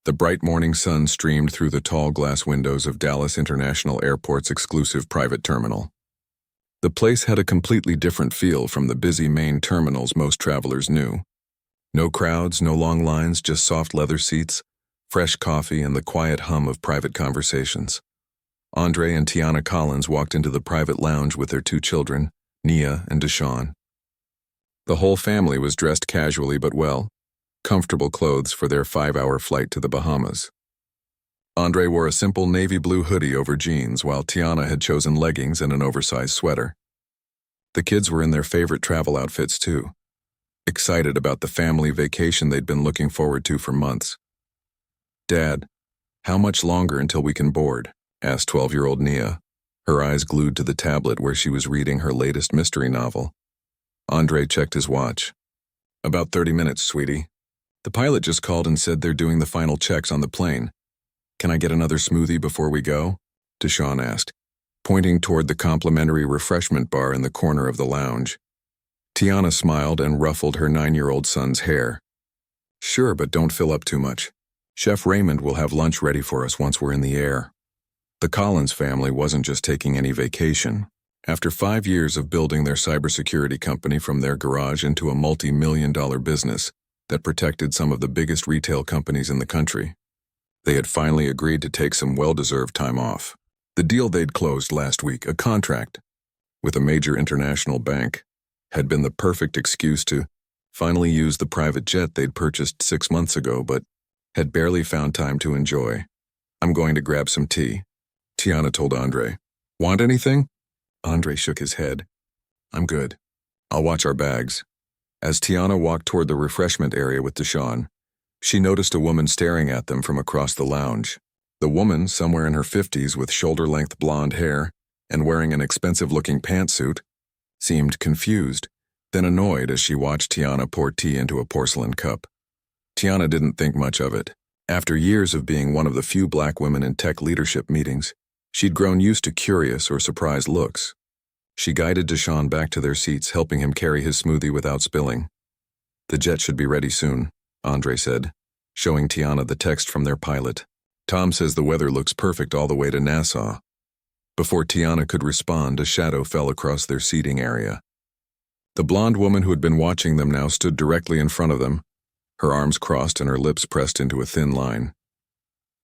The bright morning sun streamed through the tall glass windows of Dallas International Airport's exclusive private terminal. The place had a completely different feel from the busy main terminals most travelers knew. No crowds, no long lines, just soft leather seats, fresh coffee, and the quiet hum of private conversations. Andre and Tiana Collins walked into the private lounge with their two children, Nia and Deshawn. The whole family was dressed casually but well, comfortable clothes for their 5-hour flight to the Bahamas. Andre wore a simple navy blue hoodie over jeans, while Tiana had chosen leggings and an oversized sweater. The kids were in their favorite travel outfits too, excited about the family vacation they'd been looking forward to for months. "Dad, how much longer until we can board?" asked 12-year-old Nia, her eyes glued to the tablet where she was reading her latest mystery novel. Andre checked his watch. "About 30 minutes, sweetie. The pilot just called and said they're doing the final checks on the plane. Can I get another smoothie before we go?" Deshawn asked, pointing toward the complimentary refreshment bar in the corner of the lounge. Tiana smiled and ruffled her 9-year-old son's hair. "Sure, but don't fill up too much. Chef Raymond will have lunch ready for us once we're in the air." The Collins family wasn't just taking any vacation. After 5 years of building their cybersecurity company from their garage into a multi-million-dollar business that protected some of the biggest retail companies in the country, they had finally agreed to take some well-deserved time off. The deal they'd closed last week, a contract with a major international bank, had been the perfect excuse to finally use the private jet they'd purchased 6 months ago but had barely found time to enjoy. "I'm going to grab some tea," Tiana told Andre. "Want anything?" Andre shook his head. "I'm good. I'll watch our bags." As Tiana walked toward the refreshment area with Deshawn, she noticed a woman staring at them from across the lounge. The woman, somewhere in her 50s with shoulder-length blonde hair and wearing an expensive-looking pantsuit, seemed confused, then annoyed as she watched Tiana pour tea into a porcelain cup. Tiana didn't think much of it. After years of being one of the few black women in tech leadership meetings, she'd grown used to curious or surprised looks. She guided Deshawn back to their seats, helping him carry his smoothie without spilling. "The jet should be ready soon," Andre said, showing Tiana the text from their pilot. "Tom says the weather looks perfect all the way to Nassau." Before Tiana could respond, a shadow fell across their seating area. The blonde woman who had been watching them now stood directly in front of them, her arms crossed and her lips pressed into a thin line.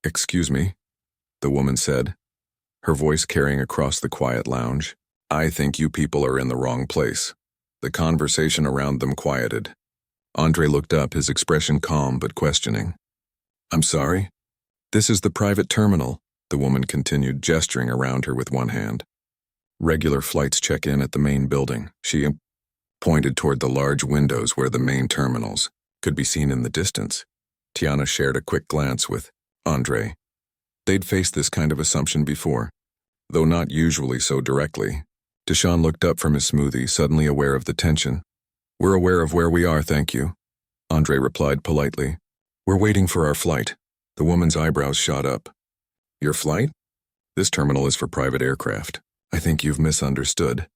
"Excuse me," the woman said, her voice carrying across the quiet lounge. "I think you people are in the wrong place." The conversation around them quieted. Andre looked up, his expression calm but questioning. "I'm sorry?" "This is the private terminal," the woman continued, gesturing around her with one hand. "Regular flights check in at the main building." She pointed toward the large windows where the main terminals could be seen in the distance. Tiana shared a quick glance with Andre. They'd faced this kind of assumption before, though not usually so directly. Deshawn looked up from his smoothie, suddenly aware of the tension. "We're aware of where we are, thank you," Andre replied politely. "We're waiting for our flight." The woman's eyebrows shot up. "Your flight? This terminal is for private aircraft. I think you've misunderstood."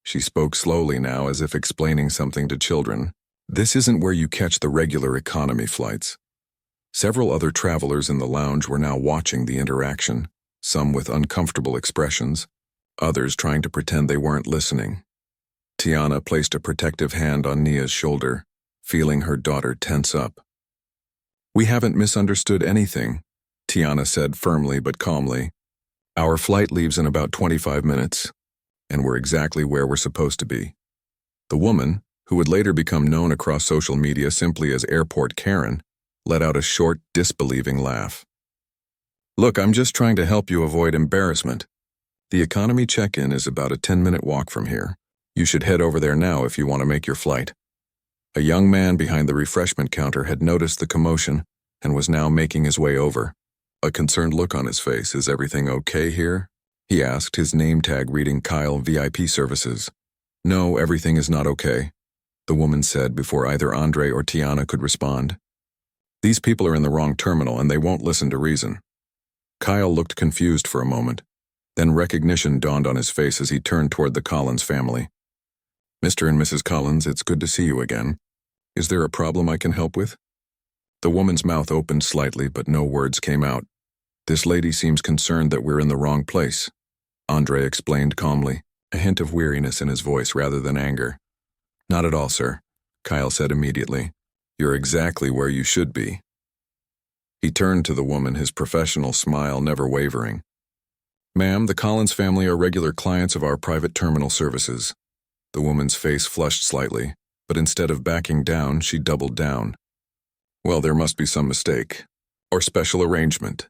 She spoke slowly now, as if explaining something to children. "This isn't where you catch the regular economy flights." Several other travelers in the lounge were now watching the interaction, some with uncomfortable expressions, others trying to pretend they weren't listening. Tiana placed a protective hand on Nia's shoulder, feeling her daughter tense up. "We haven't misunderstood anything," Tiana said firmly but calmly. "Our flight leaves in about 25 minutes, and we're exactly where we're supposed to be." The woman, who would later become known across social media simply as Airport Karen, let out a short, disbelieving laugh. "Look, I'm just trying to help you avoid embarrassment. The economy check-in is about a 10-minute walk from here. You should head over there now if you want to make your flight." A young man behind the refreshment counter had noticed the commotion and was now making his way over, a concerned look on his face. "Is everything okay here?" he asked, his name tag reading Kyle VIP Services. "No, everything is not okay," the woman said before either Andre or Tiana could respond. "These people are in the wrong terminal and they won't listen to reason." Kyle looked confused for a moment. Then recognition dawned on his face as he turned toward the Collins family. "Mr. and Mrs. Collins, it's good to see you again. Is there a problem I can help with?" The woman's mouth opened slightly, but no words came out. This lady seems concerned that we're in the wrong place, Andre explained calmly, a hint of weariness in his voice rather than anger. Not at all, sir, Kyle said immediately. You're exactly where you should be. He turned to the woman, his professional smile never wavering. Ma'am, the Collins family are regular clients of our private terminal services. The woman's face flushed slightly, but instead of backing down, she doubled down. Well, there must be some mistake. Or special arrangement.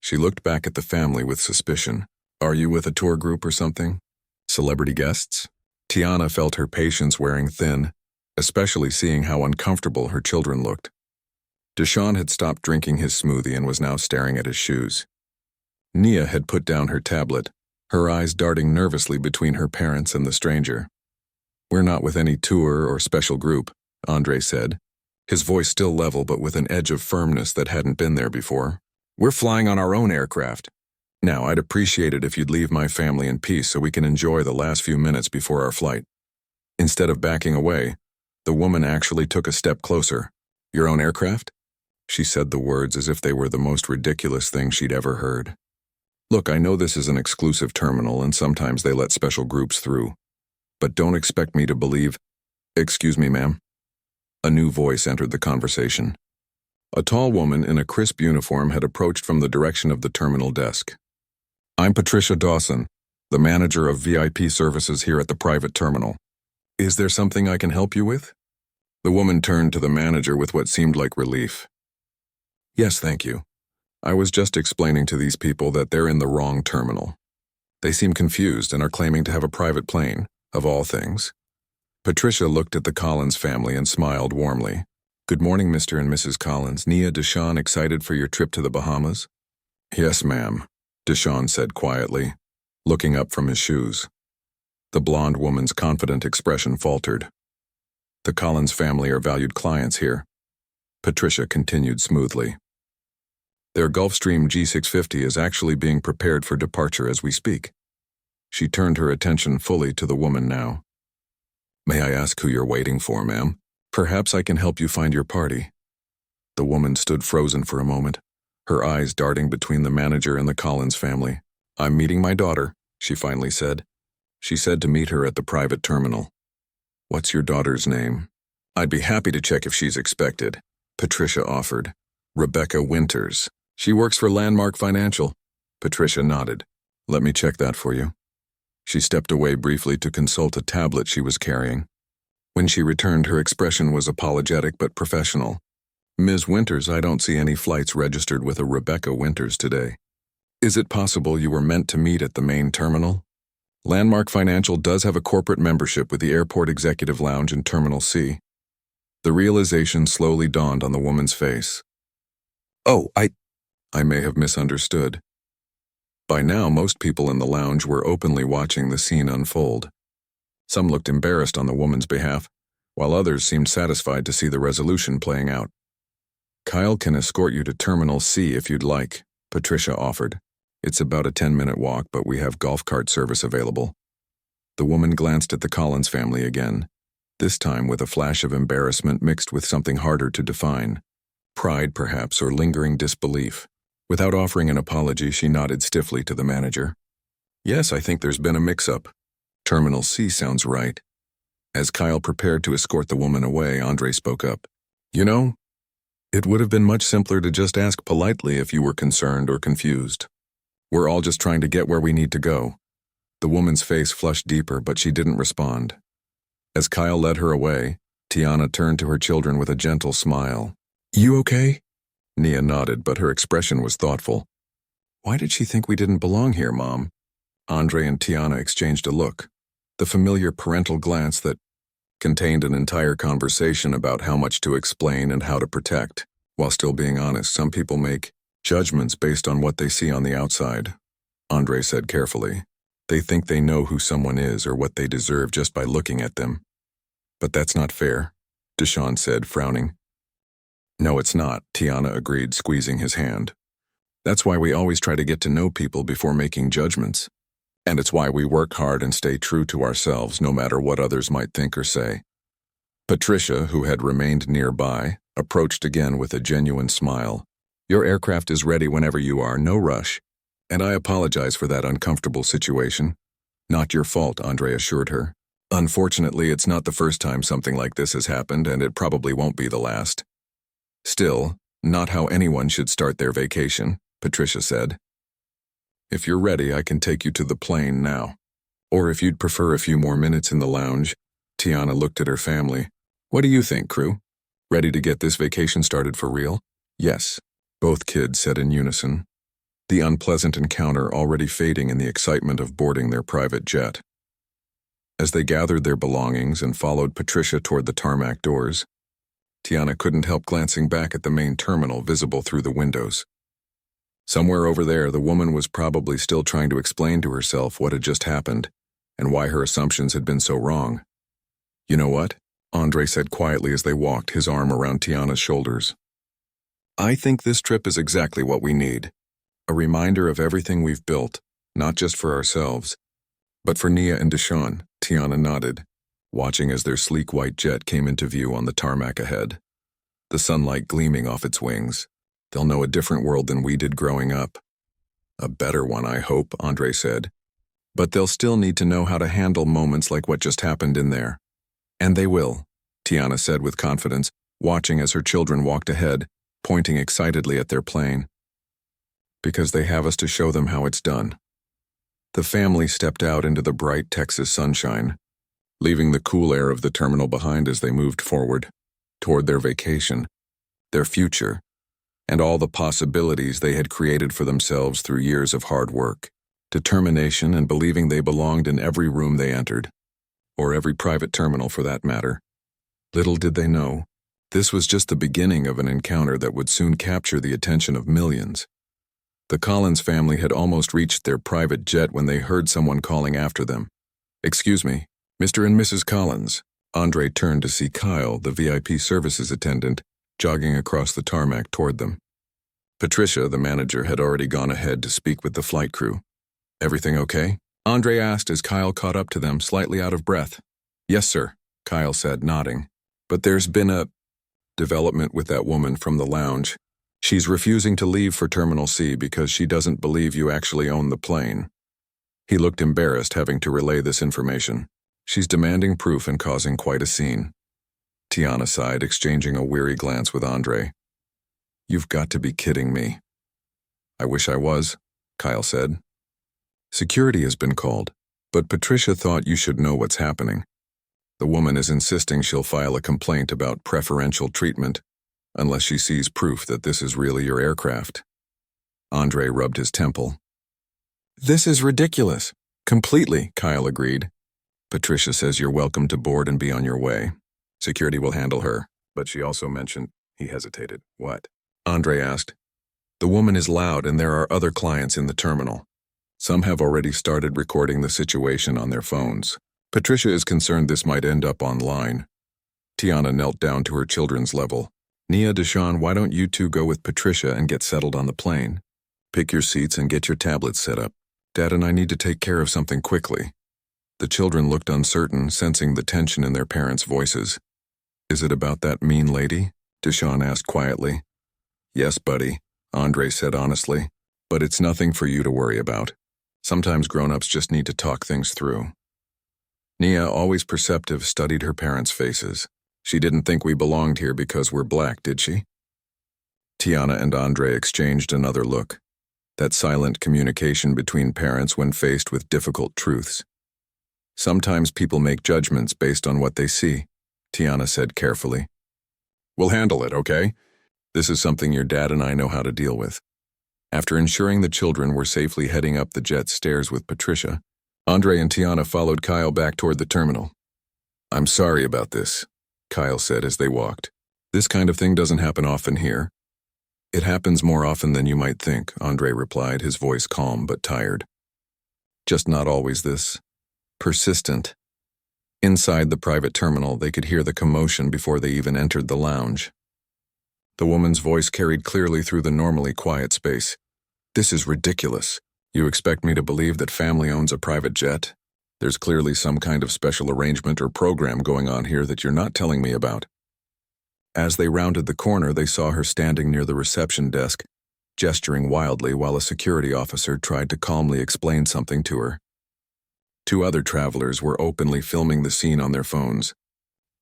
She looked back at the family with suspicion. Are you with a tour group or something? Celebrity guests? Tiana felt her patience wearing thin, especially seeing how uncomfortable her children looked. Deshaun had stopped drinking his smoothie and was now staring at his shoes. Nia had put down her tablet, her eyes darting nervously between her parents and the stranger. We're not with any tour or special group, Andre said, his voice still level but with an edge of firmness that hadn't been there before. We're flying on our own aircraft. Now, I'd appreciate it if you'd leave my family in peace so we can enjoy the last few minutes before our flight. Instead of backing away, the woman actually took a step closer. Your own aircraft? She said the words as if they were the most ridiculous thing she'd ever heard. Look, I know this is an exclusive terminal and sometimes they let special groups through. But don't expect me to believe— Excuse me, ma'am. A new voice entered the conversation. A tall woman in a crisp uniform had approached from the direction of the terminal desk. I'm Patricia Dawson, the manager of VIP services here at the private terminal. Is there something I can help you with? The woman turned to the manager with what seemed like relief. Yes, thank you. I was just explaining to these people that they're in the wrong terminal. They seem confused and are claiming to have a private plane, of all things. Patricia looked at the Collins family and smiled warmly. Good morning, Mr. and Mrs. Collins. Nia, Deshaun, excited for your trip to the Bahamas? Yes, ma'am, Deshaun said quietly, looking up from his shoes. The blonde woman's confident expression faltered. The Collins family are valued clients here. Patricia continued smoothly. Their Gulfstream G650 is actually being prepared for departure as we speak. She turned her attention fully to the woman now. May I ask who you're waiting for, ma'am? Perhaps I can help you find your party. The woman stood frozen for a moment, her eyes darting between the manager and the Collins family. I'm meeting my daughter, she finally said. She said to meet her at the private terminal. What's your daughter's name? I'd be happy to check if she's expected, Patricia offered. Rebecca Winters. She works for Landmark Financial. Patricia nodded. Let me check that for you. She stepped away briefly to consult a tablet she was carrying. When she returned, her expression was apologetic but professional. Ms. Winters, I don't see any flights registered with a Rebecca Winters today. Is it possible you were meant to meet at the main terminal? Landmark Financial does have a corporate membership with the Airport Executive Lounge in Terminal C. The realization slowly dawned on the woman's face. Oh, I may have misunderstood. By now, most people in the lounge were openly watching the scene unfold. Some looked embarrassed on the woman's behalf, while others seemed satisfied to see the resolution playing out. Kyle can escort you to Terminal C if you'd like, Patricia offered. It's about a 10-minute walk, but we have golf cart service available. The woman glanced at the Collins family again, this time with a flash of embarrassment mixed with something harder to define. Pride, perhaps, or lingering disbelief. Without offering an apology, she nodded stiffly to the manager. Yes, I think there's been a mix-up. Terminal C sounds right. As Kyle prepared to escort the woman away, Andre spoke up. You know, it would have been much simpler to just ask politely if you were concerned or confused. We're all just trying to get where we need to go. The woman's face flushed deeper, but she didn't respond. As Kyle led her away, Tiana turned to her children with a gentle smile. You okay? Nia nodded, but her expression was thoughtful. Why did she think we didn't belong here, Mom? Andre and Tiana exchanged a look, the familiar parental glance that contained an entire conversation about how much to explain and how to protect. While still being honest, some people make judgments based on what they see on the outside, Andre said carefully. They think they know who someone is or what they deserve just by looking at them. But that's not fair, Deshaun said, frowning. No, it's not, Tiana agreed, squeezing his hand. That's why we always try to get to know people before making judgments. And it's why we work hard and stay true to ourselves no matter what others might think or say. Patricia, who had remained nearby, approached again with a genuine smile. Your aircraft is ready whenever you are, no rush. And I apologize for that uncomfortable situation. Not your fault, Andre assured her. Unfortunately, it's not the first time something like this has happened, and it probably won't be the last. Still, not how anyone should start their vacation, Patricia said. If you're ready, I can take you to the plane now. Or if you'd prefer a few more minutes in the lounge. Tiana looked at her family. What do you think, crew? Ready to get this vacation started for real? Yes, both kids said in unison, the unpleasant encounter already fading in the excitement of boarding their private jet. As they gathered their belongings and followed Patricia toward the tarmac doors, Tiana couldn't help glancing back at the main terminal visible through the windows. Somewhere over there, the woman was probably still trying to explain to herself what had just happened and why her assumptions had been so wrong. You know what? Andre said quietly as they walked, his arm around Tiana's shoulders. I think this trip is exactly what we need. A reminder of everything we've built, not just for ourselves, but for Nia and Deshawn. Tiana nodded, watching as their sleek white jet came into view on the tarmac ahead, the sunlight gleaming off its wings. They'll know a different world than we did growing up. A better one, I hope, Andre said. But they'll still need to know how to handle moments like what just happened in there. And they will, Tiana said with confidence, watching as her children walked ahead, pointing excitedly at their plane. Because they have us to show them how it's done. The family stepped out into the bright Texas sunshine, leaving the cool air of the terminal behind as they moved forward, toward their vacation, their future, and all the possibilities they had created for themselves through years of hard work, determination, and believing they belonged in every room they entered, or every private terminal for that matter. Little did they know, this was just the beginning of an encounter that would soon capture the attention of millions. The Collins family had almost reached their private jet when they heard someone calling after them. Excuse me, Mr. and Mrs. Collins. Andre turned to see Kyle, the VIP services attendant, jogging across the tarmac toward them. Patricia, the manager, had already gone ahead to speak with the flight crew. Everything okay? Andre asked as Kyle caught up to them, slightly out of breath. Yes, sir, Kyle said, nodding. But there's been a development with that woman from the lounge. She's refusing to leave for Terminal C because she doesn't believe you actually own the plane. He looked embarrassed having to relay this information. She's demanding proof and causing quite a scene. Tiana sighed, exchanging a weary glance with Andre. You've got to be kidding me. I wish I was, Kyle said. Security has been called, but Patricia thought you should know what's happening. The woman is insisting she'll file a complaint about preferential treatment unless she sees proof that this is really your aircraft. Andre rubbed his temple. This is ridiculous. Completely, Kyle agreed. Patricia says you're welcome to board and be on your way. Security will handle her, but she also mentioned, he hesitated. What? Andre asked. The woman is loud and there are other clients in the terminal. Some have already started recording the situation on their phones. Patricia is concerned this might end up online. Tiana knelt down to her children's level. Nia, Deshawn, why don't you two go with Patricia and get settled on the plane? Pick your seats and get your tablets set up. Dad and I need to take care of something quickly. The children looked uncertain, sensing the tension in their parents' voices. Is it about that mean lady? Deshawn asked quietly. Yes, buddy, Andre said honestly, but it's nothing for you to worry about. Sometimes grown-ups just need to talk things through. Nia, always perceptive, studied her parents' faces. She didn't think we belonged here because we're black, did she? Tiana and Andre exchanged another look. That silent communication between parents when faced with difficult truths. Sometimes people make judgments based on what they see, Tiana said carefully. We'll handle it, okay? This is something your dad and I know how to deal with. After ensuring the children were safely heading up the jet stairs with Patricia, Andre and Tiana followed Kyle back toward the terminal. I'm sorry about this, Kyle said as they walked. This kind of thing doesn't happen often here. It happens more often than you might think, Andre replied, his voice calm but tired. Just not always this persistent. Inside the private terminal, they could hear the commotion before they even entered the lounge. The woman's voice carried clearly through the normally quiet space. This is ridiculous. You expect me to believe that family owns a private jet? There's clearly some kind of special arrangement or program going on here that you're not telling me about. As they rounded the corner, they saw her standing near the reception desk, gesturing wildly while a security officer tried to calmly explain something to her. Two other travelers were openly filming the scene on their phones,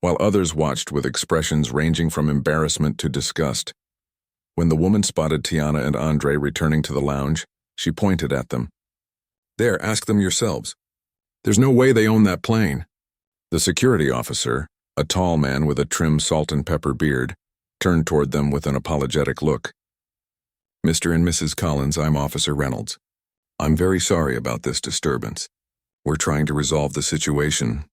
while others watched with expressions ranging from embarrassment to disgust. When the woman spotted Tiana and Andre returning to the lounge, she pointed at them. "There, ask them yourselves. There's no way they own that plane." The security officer, a tall man with a trim salt and pepper beard, turned toward them with an apologetic look. "Mr. and Mrs. Collins, I'm Officer Reynolds. I'm very sorry about this disturbance. We're trying to resolve the situation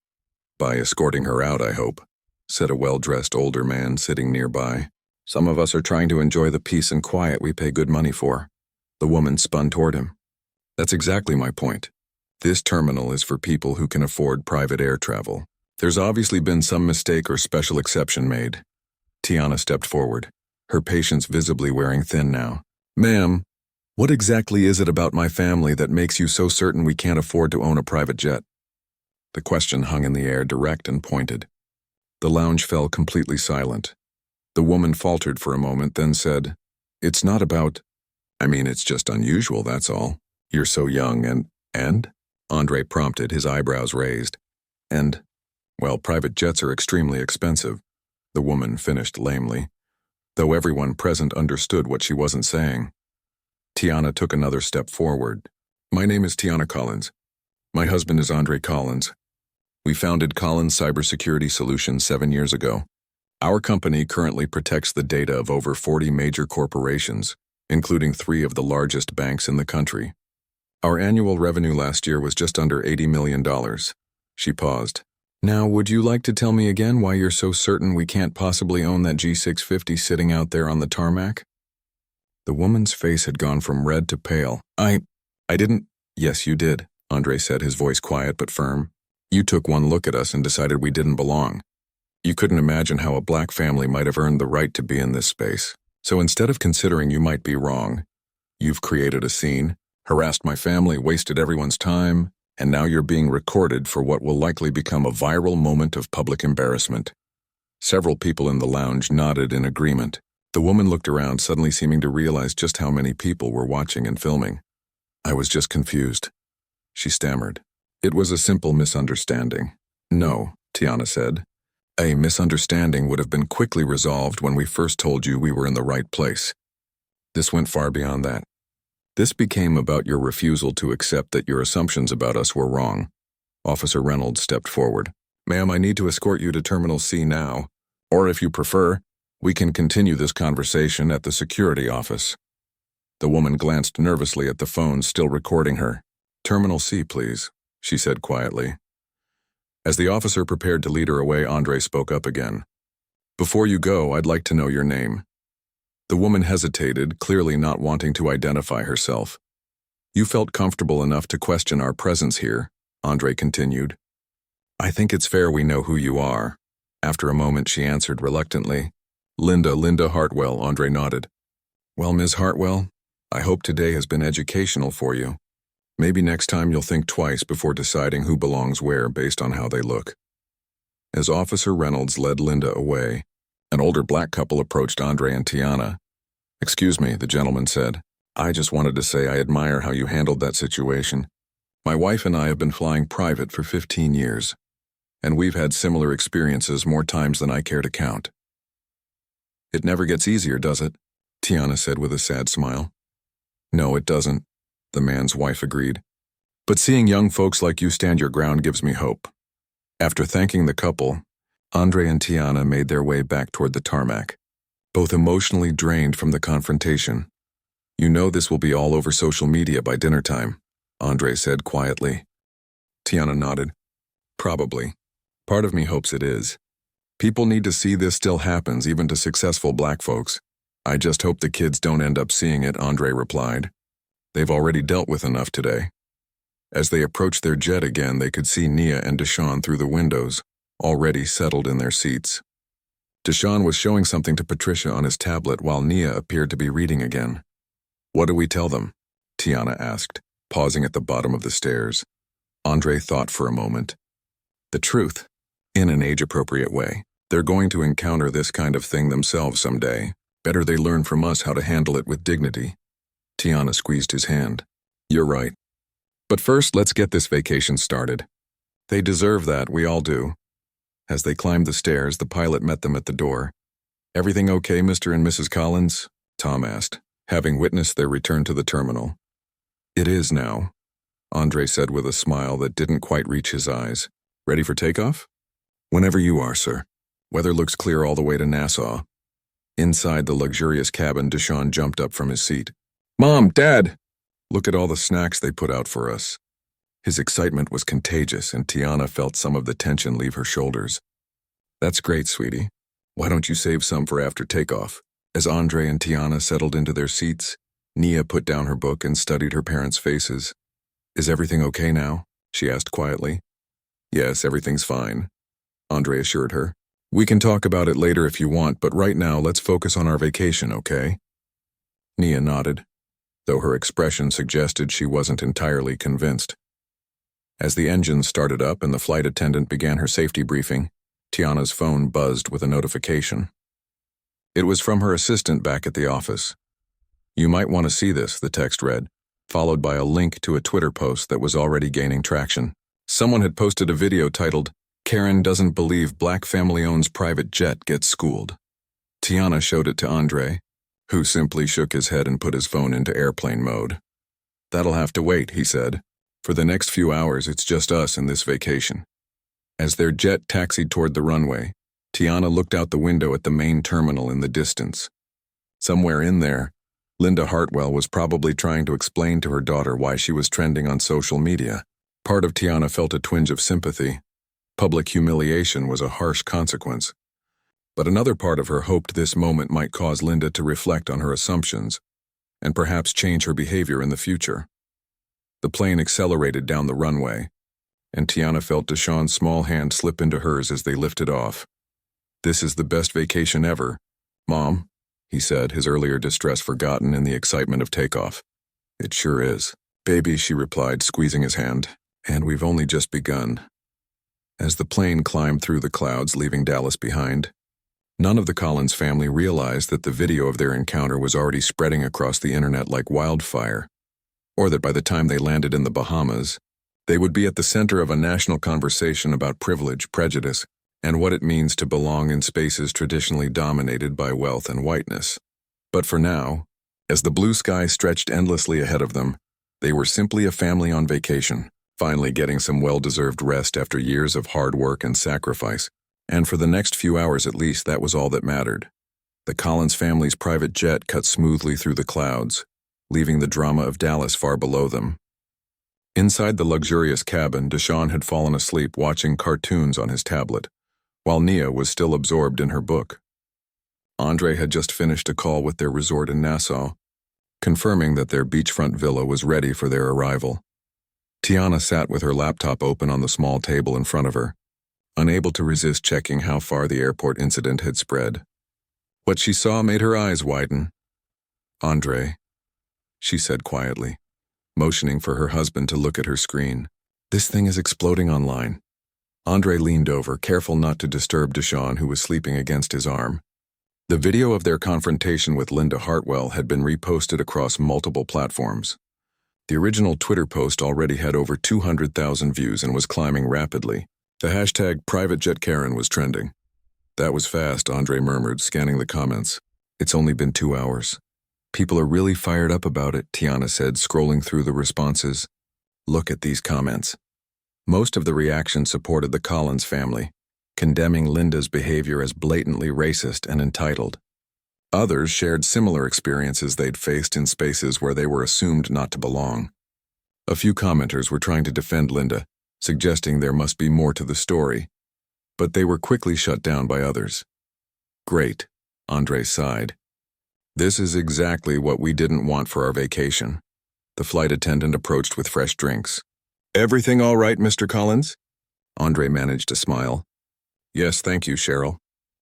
by escorting her out, I hope," said a well-dressed older man sitting nearby. "Some of us are trying to enjoy the peace and quiet we pay good money for." The woman spun toward him. "That's exactly my point. This terminal is for people who can afford private air travel. There's obviously been some mistake or special exception made." Tiana stepped forward, her patience visibly wearing thin now. "Ma'am, what exactly is it about my family that makes you so certain we can't afford to own a private jet?" The question hung in the air, direct and pointed. The lounge fell completely silent. The woman faltered for a moment, then said, "It's not about... it's just unusual, that's all. You're so young and? Andre prompted, his eyebrows raised. Well, private jets are extremely expensive," the woman finished lamely, though everyone present understood what she wasn't saying. Tiana took another step forward. "My name is Tiana Collins. My husband is Andre Collins. We founded Collins Cybersecurity Solutions 7 years ago. Our company currently protects the data of over 40 major corporations, including 3 of the largest banks in the country. Our annual revenue last year was just under $80 million. She paused. "Now, would you like to tell me again why you're so certain we can't possibly own that G650 sitting out there on the tarmac?" The woman's face had gone from red to pale. I didn't." "Yes, you did," Andre said, his voice quiet but firm. "You took one look at us and decided we didn't belong. You couldn't imagine how a black family might have earned the right to be in this space. So instead of considering you might be wrong, you've created a scene, harassed my family, wasted everyone's time, and now you're being recorded for what will likely become a viral moment of public embarrassment." Several people in the lounge nodded in agreement. The woman looked around, suddenly seeming to realize just how many people were watching and filming. "I was just confused," she stammered. "It was a simple misunderstanding." "No," Tiana said. "A misunderstanding would have been quickly resolved when we first told you we were in the right place. This went far beyond that. This became about your refusal to accept that your assumptions about us were wrong." Officer Reynolds stepped forward. "Ma'am, I need to escort you to Terminal C now, or if you prefer, we can continue this conversation at the security office." The woman glanced nervously at the phone still recording her. "Terminal C, please," she said quietly. As the officer prepared to lead her away, Andre spoke up again. "Before you go, I'd like to know your name." The woman hesitated, clearly not wanting to identify herself. "You felt comfortable enough to question our presence here," Andre continued. "I think it's fair we know who you are." After a moment, she answered reluctantly. Linda Hartwell," Andre nodded. "Well, Ms. Hartwell, I hope today has been educational for you. Maybe next time you'll think twice before deciding who belongs where based on how they look." As Officer Reynolds led Linda away, an older black couple approached Andre and Tiana. "Excuse me," the gentleman said. "I just wanted to say I admire how you handled that situation. My wife and I have been flying private for 15 years, and we've had similar experiences more times than I care to count." "It never gets easier, does it?" Tiana said with a sad smile. "No, it doesn't," the man's wife agreed. "But seeing young folks like you stand your ground gives me hope." After thanking the couple, Andre and Tiana made their way back toward the tarmac, both emotionally drained from the confrontation. "You know this will be all over social media by dinner time," Andre said quietly. Tiana nodded. "Probably. Part of me hopes it is. People need to see this still happens, even to successful black folks. I just hope the kids don't end up seeing it," Andre replied. "They've already dealt with enough today." As they approached their jet again, they could see Nia and Deshaun through the windows, already settled in their seats. Deshaun was showing something to Patricia on his tablet while Nia appeared to be reading again. "What do we tell them?" Tiana asked, pausing at the bottom of the stairs. Andre thought for a moment. "The truth, in an age-appropriate way." They're going to encounter this kind of thing themselves someday. Better they learn from us how to handle it with dignity. Tiana squeezed his hand. You're right. But first, let's get this vacation started. They deserve that, we all do. As they climbed the stairs, the pilot met them at the door. Everything okay, Mr. and Mrs. Collins? Tom asked, having witnessed their return to the terminal. It is now, Andre said with a smile that didn't quite reach his eyes. Ready for takeoff? Whenever you are, sir. Weather looks clear all the way to Nassau. Inside the luxurious cabin, Deshawn jumped up from his seat. Mom, Dad! Look at all the snacks they put out for us. His excitement was contagious, and Tiana felt some of the tension leave her shoulders. That's great, sweetie. Why don't you save some for after takeoff? As Andre and Tiana settled into their seats, Nia put down her book and studied her parents' faces. Is everything okay now? She asked quietly. Yes, everything's fine, Andre assured her. We can talk about it later if you want, but right now let's focus on our vacation, okay? Nia nodded, though her expression suggested she wasn't entirely convinced. As the engine started up and the flight attendant began her safety briefing, Tiana's phone buzzed with a notification. It was from her assistant back at the office. You might want to see this, the text read, followed by a link to a Twitter post that was already gaining traction. Someone had posted a video titled, Karen doesn't believe black family owns private jet gets schooled. Tiana showed it to Andre, who simply shook his head and put his phone into airplane mode. That'll have to wait, he said. For the next few hours, it's just us and this vacation. As their jet taxied toward the runway, Tiana looked out the window at the main terminal in the distance. Somewhere in there, Linda Hartwell was probably trying to explain to her daughter why she was trending on social media. Part of Tiana felt a twinge of sympathy. Public humiliation was a harsh consequence. But another part of her hoped this moment might cause Linda to reflect on her assumptions and perhaps change her behavior in the future. The plane accelerated down the runway, and Tiana felt Deshawn's small hand slip into hers as they lifted off. This is the best vacation ever, Mom, he said, his earlier distress forgotten in the excitement of takeoff. It sure is. Baby, she replied, squeezing his hand, and we've only just begun. As the plane climbed through the clouds, leaving Dallas behind, none of the Collins family realized that the video of their encounter was already spreading across the internet like wildfire, or that by the time they landed in the Bahamas, they would be at the center of a national conversation about privilege, prejudice, and what it means to belong in spaces traditionally dominated by wealth and whiteness. But for now, as the blue sky stretched endlessly ahead of them, they were simply a family on vacation, finally getting some well-deserved rest after years of hard work and sacrifice. And for the next few hours at least, that was all that mattered. The Collins family's private jet cut smoothly through the clouds, leaving the drama of Dallas far below them. Inside the luxurious cabin, Deshawn had fallen asleep watching cartoons on his tablet, while Nia was still absorbed in her book. Andre had just finished a call with their resort in Nassau, confirming that their beachfront villa was ready for their arrival. Tiana sat with her laptop open on the small table in front of her, unable to resist checking how far the airport incident had spread. What she saw made her eyes widen. Andre, she said quietly, motioning for her husband to look at her screen. This thing is exploding online. Andre leaned over, careful not to disturb Deshawn, who was sleeping against his arm. The video of their confrontation with Linda Hartwell had been reposted across multiple platforms. The original Twitter post already had over 200,000 views and was climbing rapidly. The hashtag #PrivateJetKaren was trending. That was fast, Andre murmured, scanning the comments. It's only been 2 hours. People are really fired up about it, Tiana said, scrolling through the responses. Look at these comments. Most of the reactions supported the Collins family, condemning Linda's behavior as blatantly racist and entitled. Others shared similar experiences they'd faced in spaces where they were assumed not to belong. A few commenters were trying to defend Linda, suggesting there must be more to the story, but they were quickly shut down by others. Great, Andre sighed. This is exactly what we didn't want for our vacation. The flight attendant approached with fresh drinks. Everything all right, Mr. Collins? Andre managed to smile. Yes, thank you, Cheryl.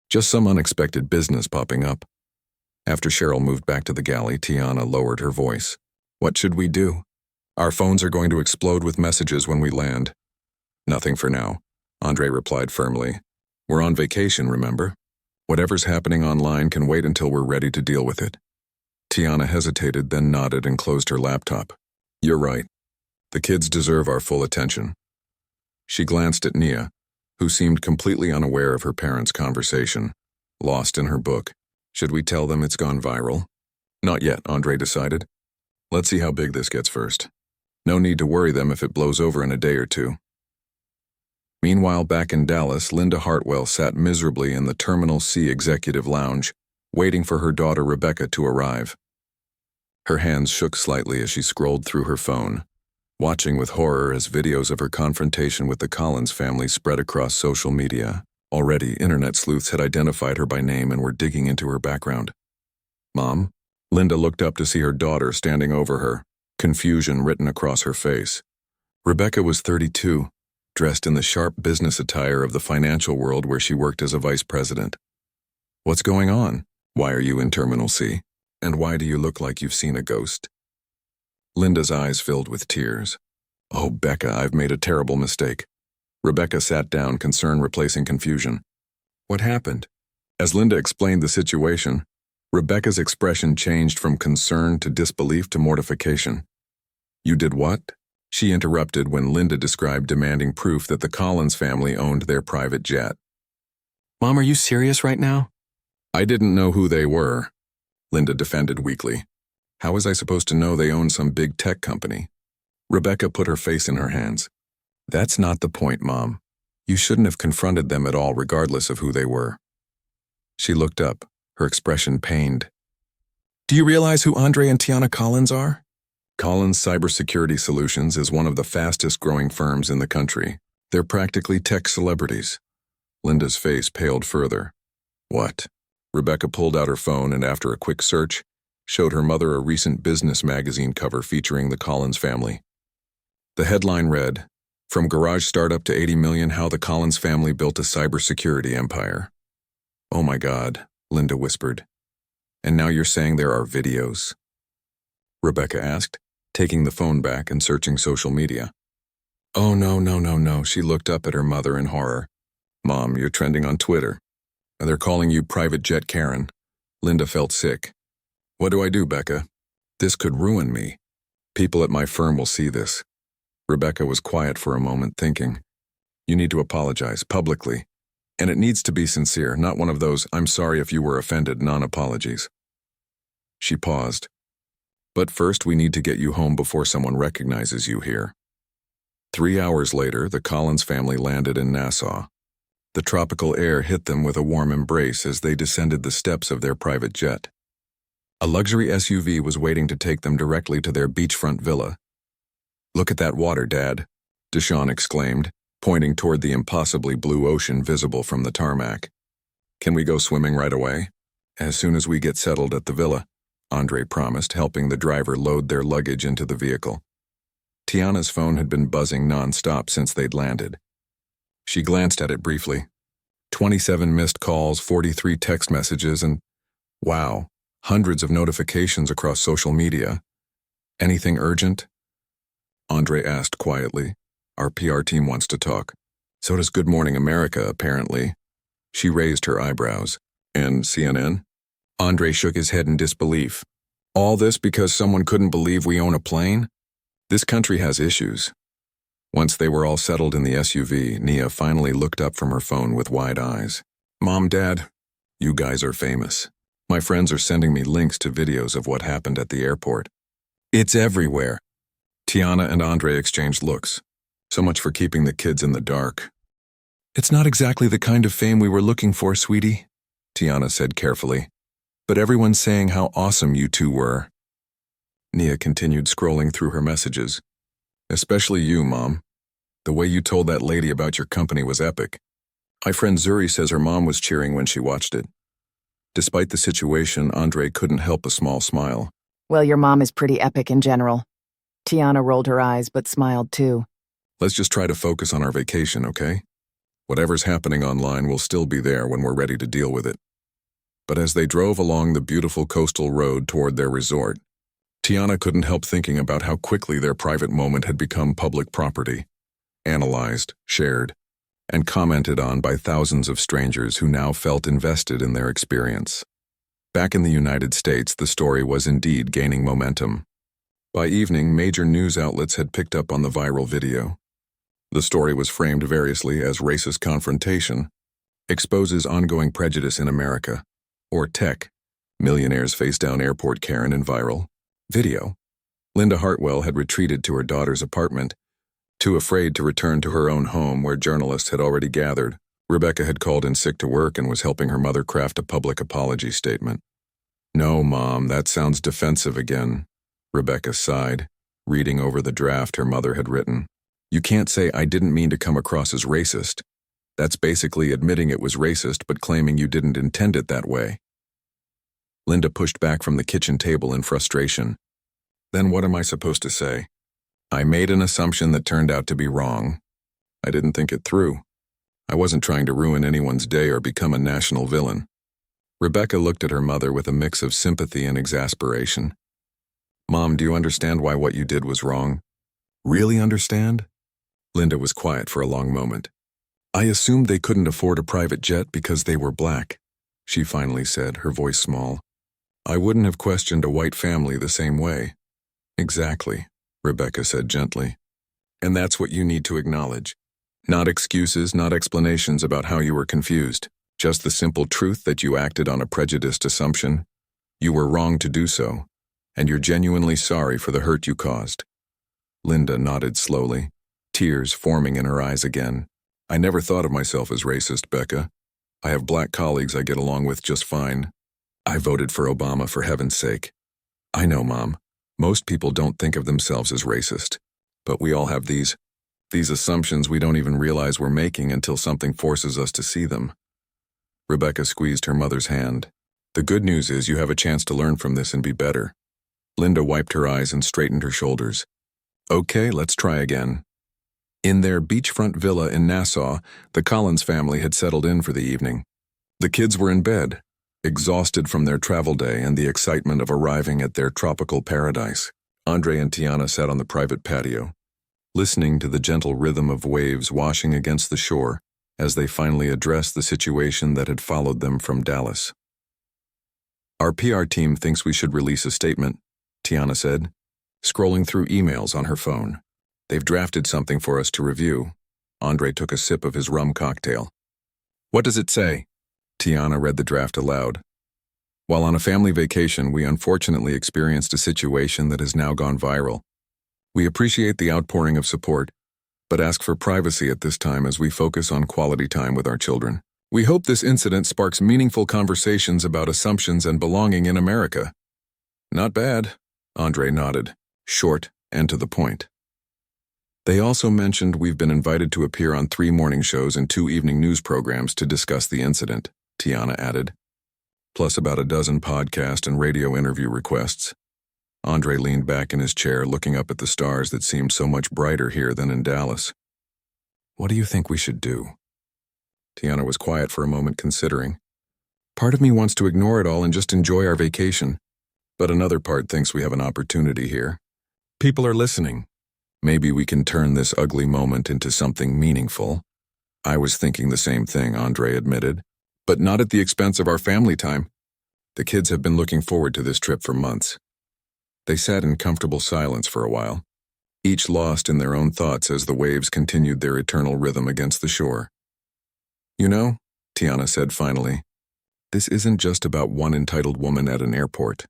Just some unexpected business popping up. After Cheryl moved back to the galley, Tiana lowered her voice. What should we do? Our phones are going to explode with messages when we land. Nothing for now, Andre replied firmly. We're on vacation, remember? Whatever's happening online can wait until we're ready to deal with it. Tiana hesitated, then nodded and closed her laptop. You're right. The kids deserve our full attention. She glanced at Nia, who seemed completely unaware of her parents' conversation, lost in her book. Should we tell them it's gone viral? Not yet, Andre decided. Let's see how big this gets first. No need to worry them if it blows over in a day or two. Meanwhile, back in Dallas, Linda Hartwell sat miserably in the Terminal C Executive Lounge, waiting for her daughter Rebecca to arrive. Her hands shook slightly as she scrolled through her phone, watching with horror as videos of her confrontation with the Collins family spread across social media. Already, internet sleuths had identified her by name and were digging into her background. Mom? Linda looked up to see her daughter standing over her, confusion written across her face. Rebecca was 32, dressed in the sharp business attire of the financial world where she worked as a vice president. What's going on? Why are you in Terminal C? And why do you look like you've seen a ghost? Linda's eyes filled with tears. Oh, Becca, I've made a terrible mistake. Rebecca sat down, concern replacing confusion. What happened? As Linda explained the situation, Rebecca's expression changed from concern to disbelief to mortification. You did what? She interrupted when Linda described demanding proof that the Collins family owned their private jet. Mom, are you serious right now? I didn't know who they were, Linda defended weakly. How was I supposed to know they owned some big tech company? Rebecca put her face in her hands. That's not the point, Mom. You shouldn't have confronted them at all regardless of who they were. She looked up, her expression pained. Do you realize who Andre and Tiana Collins are? Collins Cybersecurity Solutions is one of the fastest growing firms in the country. They're practically tech celebrities. Linda's face paled further. What? Rebecca pulled out her phone and after a quick search, showed her mother a recent business magazine cover featuring the Collins family. The headline read, From garage startup to 80 million, how the Collins family built a cybersecurity empire. Oh my God, Linda whispered. And now you're saying there are videos? Rebecca asked, taking the phone back and searching social media. Oh no, she looked up at her mother in horror. Mom, you're trending on Twitter. And they're calling you Private Jet Karen. Linda felt sick. What do I do, Becca? This could ruin me. People at my firm will see this. Rebecca was quiet for a moment, thinking. You need to apologize, publicly. And it needs to be sincere, not one of those, I'm sorry if you were offended, non-apologies. She paused. But first we need to get you home before someone recognizes you here. 3 hours later, the Collins family landed in Nassau. The tropical air hit them with a warm embrace as they descended the steps of their private jet. A luxury SUV was waiting to take them directly to their beachfront villa. Look at that water, Dad, Deshawn exclaimed, pointing toward the impossibly blue ocean visible from the tarmac. Can we go swimming right away? As soon as we get settled at the villa, Andre promised, helping the driver load their luggage into the vehicle. Tiana's phone had been buzzing non-stop since they'd landed. She glanced at it briefly. 27 missed calls, 43 text messages, and, wow, hundreds of notifications across social media. Anything urgent? Andre asked quietly. Our PR team wants to talk. So does Good Morning America, apparently. She raised her eyebrows. And CNN? Andre shook his head in disbelief. All this because someone couldn't believe we own a plane? This country has issues. Once they were all settled in the SUV, Nia finally looked up from her phone with wide eyes. Mom, Dad, you guys are famous. My friends are sending me links to videos of what happened at the airport. It's everywhere. Tiana and Andre exchanged looks. So much for keeping the kids in the dark. It's not exactly the kind of fame we were looking for, sweetie, Tiana said carefully. But everyone's saying how awesome you two were. Nia continued scrolling through her messages. Especially you, Mom. The way you told that lady about your company was epic. My friend Zuri says her mom was cheering when she watched it. Despite the situation, Andre couldn't help a small smile. Well, your mom is pretty epic in general. Tiana rolled her eyes but smiled too. Let's just try to focus on our vacation, okay? Whatever's happening online will still be there when we're ready to deal with it. But as they drove along the beautiful coastal road toward their resort, Tiana couldn't help thinking about how quickly their private moment had become public property. Analyzed, shared, and commented on by thousands of strangers who now felt invested in their experience. Back in the United States, the story was indeed gaining momentum. By evening, major news outlets had picked up on the viral video. The story was framed variously as racist confrontation, exposes ongoing prejudice in America, or tech, millionaires face down airport Karen in viral video. Linda Hartwell had retreated to her daughter's apartment, too afraid to return to her own home where journalists had already gathered. Rebecca had called in sick to work and was helping her mother craft a public apology statement. "No, Mom, that sounds defensive again," Rebecca sighed, reading over the draft her mother had written. "You can't say I didn't mean to come across as racist. That's basically admitting it was racist but claiming you didn't intend it that way." Linda pushed back from the kitchen table in frustration. "Then what am I supposed to say? I made an assumption that turned out to be wrong. I didn't think it through. I wasn't trying to ruin anyone's day or become a national villain." Rebecca looked at her mother with a mix of sympathy and exasperation. "Mom, do you understand why what you did was wrong? Really understand?" Linda was quiet for a long moment. "I assumed they couldn't afford a private jet because they were black," she finally said, her voice small. "I wouldn't have questioned a white family the same way." "Exactly," Rebecca said gently. "And that's what you need to acknowledge. Not excuses, not explanations about how you were confused. Just the simple truth that you acted on a prejudiced assumption. You were wrong to do so, and you're genuinely sorry for the hurt you caused." Linda nodded slowly, tears forming in her eyes again. "I never thought of myself as racist, Becca. I have black colleagues I get along with just fine. I voted for Obama, for heaven's sake. I know, Mom. Most people don't think of themselves as racist, but we all have these assumptions we don't even realize we're making until something forces us to see them." Rebecca squeezed her mother's hand. "The good news is you have a chance to learn from this and be better." Linda wiped her eyes and straightened her shoulders. "Okay, let's try again." In their beachfront villa in Nassau, the Collins family had settled in for the evening. The kids were in bed, exhausted from their travel day and the excitement of arriving at their tropical paradise. Andre and Tiana sat on the private patio, listening to the gentle rhythm of waves washing against the shore as they finally addressed the situation that had followed them from Dallas. "Our PR team thinks we should release a statement," Tiana said, scrolling through emails on her phone. "They've drafted something for us to review." Andre took a sip of his rum cocktail. "What does it say?" Tiana read the draft aloud. "While on a family vacation, we unfortunately experienced a situation that has now gone viral. We appreciate the outpouring of support, but ask for privacy at this time as we focus on quality time with our children. We hope this incident sparks meaningful conversations about assumptions and belonging in America." "Not bad," Andre nodded, short and to the point. "They also mentioned we've been invited to appear on 3 morning shows and 2 evening news programs to discuss the incident," Tiana added, "plus about a dozen podcast and radio interview requests." Andre leaned back in his chair, looking up at the stars that seemed so much brighter here than in Dallas. "What do you think we should do?" Tiana was quiet for a moment, considering. "Part of me wants to ignore it all and just enjoy our vacation, but another part thinks we have an opportunity here. People are listening. Maybe we can turn this ugly moment into something meaningful." "I was thinking the same thing," Andre admitted, "but not at the expense of our family time. The kids have been looking forward to this trip for months." They sat in comfortable silence for a while, each lost in their own thoughts as the waves continued their eternal rhythm against the shore. "You know," Tiana said finally, "this isn't just about one entitled woman at an airport.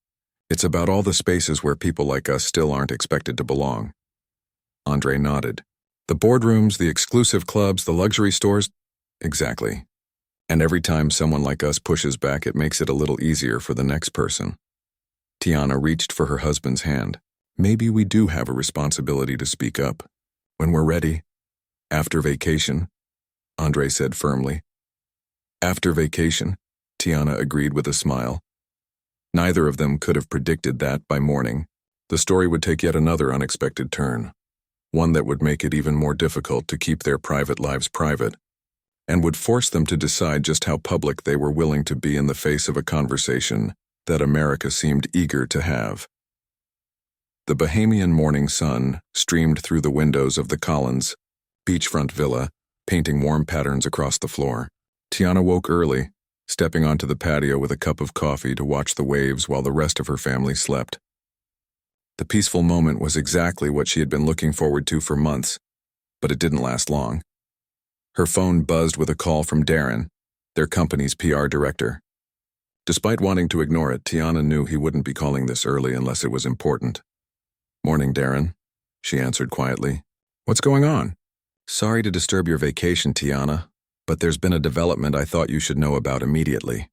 It's about all the spaces where people like us still aren't expected to belong." Andre nodded. "The boardrooms, the exclusive clubs, the luxury stores." "Exactly. And every time someone like us pushes back, it makes it a little easier for the next person." Tiana reached for her husband's hand. "Maybe we do have a responsibility to speak up. When we're ready. After vacation," Andre said firmly. "After vacation," Tiana agreed with a smile. Neither of them could have predicted that by morning, the story would take yet another unexpected turn, one that would make it even more difficult to keep their private lives private, and would force them to decide just how public they were willing to be in the face of a conversation that America seemed eager to have. The Bahamian morning sun streamed through the windows of the Collins beachfront villa painting warm patterns across the floor. Tiana woke early, stepping onto the patio with a cup of coffee to watch the waves while the rest of her family slept. The peaceful moment was exactly what she had been looking forward to for months, but it didn't last long. Her phone buzzed with a call from Darren, their company's PR director. Despite wanting to ignore it, Tiana knew he wouldn't be calling this early unless it was important. "Morning, Darren," she answered quietly. "What's going on?" "Sorry to disturb your vacation, Tiana, but there's been a development I thought you should know about immediately."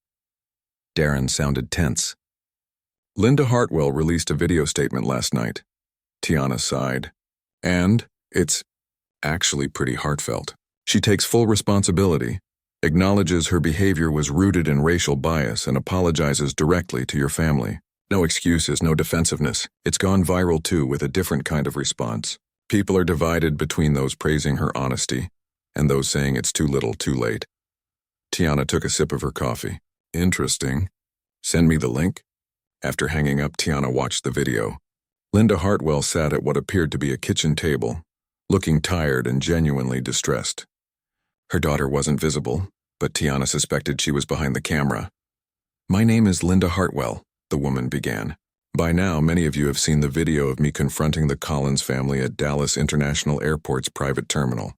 Darren sounded tense. "Linda Hartwell released a video statement last night." Tiana sighed. "And it's actually pretty heartfelt. She takes full responsibility, acknowledges her behavior was rooted in racial bias, and apologizes directly to your family. No excuses, no defensiveness. It's gone viral too, with a different kind of response. People are divided between those praising her honesty and those saying it's too little, too late." Tiana took a sip of her coffee. "Interesting. Send me the link." After hanging up, Tiana watched the video. Linda Hartwell sat at what appeared to be a kitchen table, looking tired and genuinely distressed. Her daughter wasn't visible, but Tiana suspected she was behind the camera. "My name is Linda Hartwell," the woman began. "By now, many of you have seen the video of me confronting the Collins family at Dallas International Airport's private terminal.